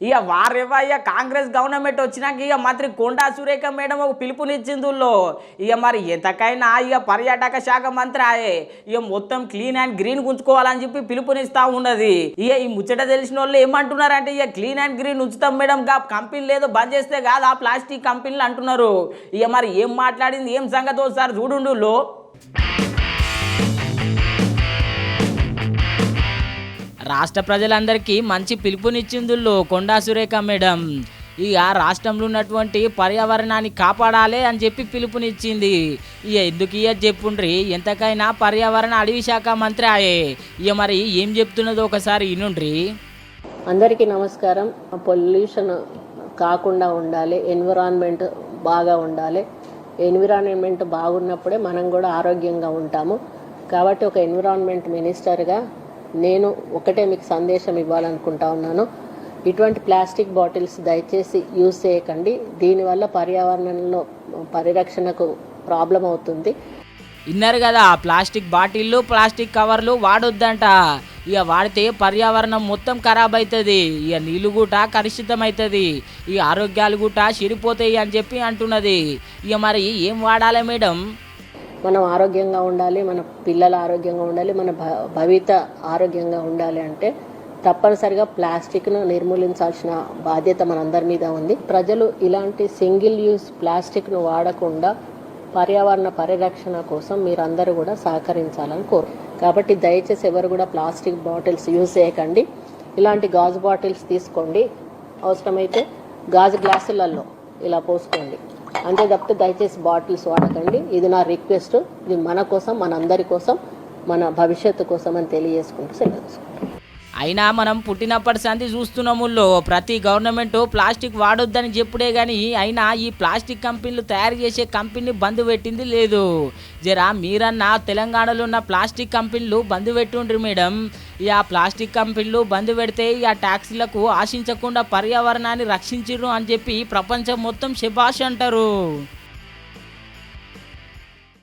ఇక వారేవయ్య కాంగ్రెస్ గవర్నమెంట్ వచ్చినాక ఇక మంత్రి కొండా సురేఖ మేడం ఒక పిలుపునిచ్చిందుల్లో ఇక మరి ఎంతకైనా ఇక పర్యాటక శాఖ మంత్రి ఆయే ఇక మొత్తం క్లీన్ అండ్ గ్రీన్ ఉంచుకోవాలని చెప్పి పిలుపునిస్తా ఉన్నది. ఇక ఈ ముచ్చట తెలిసిన వాళ్ళు ఏమంటున్నారంటే ఇక క్లీన్ అండ్ గ్రీన్ ఉంచుతాం మేడం గా కంపెనీ లేదో బంద్ చేస్తే కాదు ఆ ప్లాస్టిక్ కంపెనీలు అంటున్నారు. ఇక మరి ఏం మాట్లాడింది ఏం సంగతి ఒకసారి చూడుండులో. రాష్ట్ర ప్రజలందరికీ మంచి పిలుపునిచ్చిందుల్లో కొండా సురేఖ మేడం. ఇక రాష్ట్రంలో ఉన్నటువంటి పర్యావరణాన్ని కాపాడాలి అని చెప్పి పిలుపునిచ్చింది. ఇక ఎందుకు ఇక చెప్పుండ్రి ఎంతకైనా పర్యావరణ అడవి శాఖ మంత్రి ఆయే. ఇక మరి ఏం చెప్తున్నదో ఒకసారి వినుండ్రి. అందరికీ నమస్కారం. పొల్యూషన్ కాకుండా ఉండాలి, ఎన్విరాన్మెంట్ బాగా ఉండాలి. ఎన్విరాన్మెంట్ బాగున్నప్పుడే మనం కూడా ఆరోగ్యంగా ఉంటాము. కాబట్టి ఒక ఎన్విరాన్మెంట్ మినిస్టర్గా నేను ఒకటే మీకు సందేశం ఇవ్వాలనుకుంటా ఉన్నాను. ఇటువంటి ప్లాస్టిక్ బాటిల్స్ దయచేసి యూజ్ చేయకండి. దీనివల్ల పర్యావరణంలో పరిరక్షణకు ప్రాబ్లం అవుతుంది. విన్నారు కదా, ప్లాస్టిక్ బాటిళ్ళు ప్లాస్టిక్ కవర్లు వాడొద్దంట. ఇక వాడితే పర్యావరణం మొత్తం ఖరాబ్ అవుతుంది. ఇక నీళ్ళు కూడా కలుషితం అవుతుంది. ఈ ఆరోగ్యాలు కూడా చెడిపోతాయి అని చెప్పి అంటున్నది. ఇక మరి ఏం వాడాలి మేడం? మనం ఆరోగ్యంగా ఉండాలి, మన పిల్లల ఆరోగ్యంగా ఉండాలి, మన భవిత ఆరోగ్యంగా ఉండాలి అంటే తప్పనిసరిగా ప్లాస్టిక్ను నిర్మూలించాల్సిన బాధ్యత మనందరి మీద ఉంది. ప్రజలు ఇలాంటి సింగిల్ యూజ్ ప్లాస్టిక్ను వాడకుండా పర్యావరణ పరిరక్షణ కోసం మీరందరూ కూడా సహకరించాలని కాబట్టి దయచేసి ఎవరు కూడా ప్లాస్టిక్ బాటిల్స్ యూజ్ చేయకండి. ఇలాంటి గాజు బాటిల్స్ తీసుకోండి. అవసరమైతే గాజు గ్లాసులలో ఇలా పోసుకోండి. అంతే తప్పితే దయచేసి బాటిల్స్ వాడకండి. ఇది నా రిక్వెస్ట్. ఇది మన కోసం, మన అందరి కోసం, మన భవిష్యత్తు కోసం అని తెలియజేసుకుంటూ సెలవు. అయినా మనం పుట్టినప్పటి సంది చూస్తున్నాముల్లో ప్రతి గవర్నమెంట్ ప్లాస్టిక్ వాడొద్దని చెప్పుడే కానీ అయినా ఈ ప్లాస్టిక్ కంపెనీలు తయారు చేసే కంపెనీ బంద్ పెట్టింది లేదు. జరా మీరన్నా తెలంగాణలో ఉన్న ప్లాస్టిక్ కంపెనీలు బంద్ పెట్టుండ్రి మేడం. ఆ ప్లాస్టిక్ కంపెనీలు బంద్ పెడితే ఆ ట్యాక్సీలకు ఆశించకుండా పర్యావరణాన్ని రక్షించిర్రు అని చెప్పి ప్రపంచం మొత్తం శభాష్ అంటారు.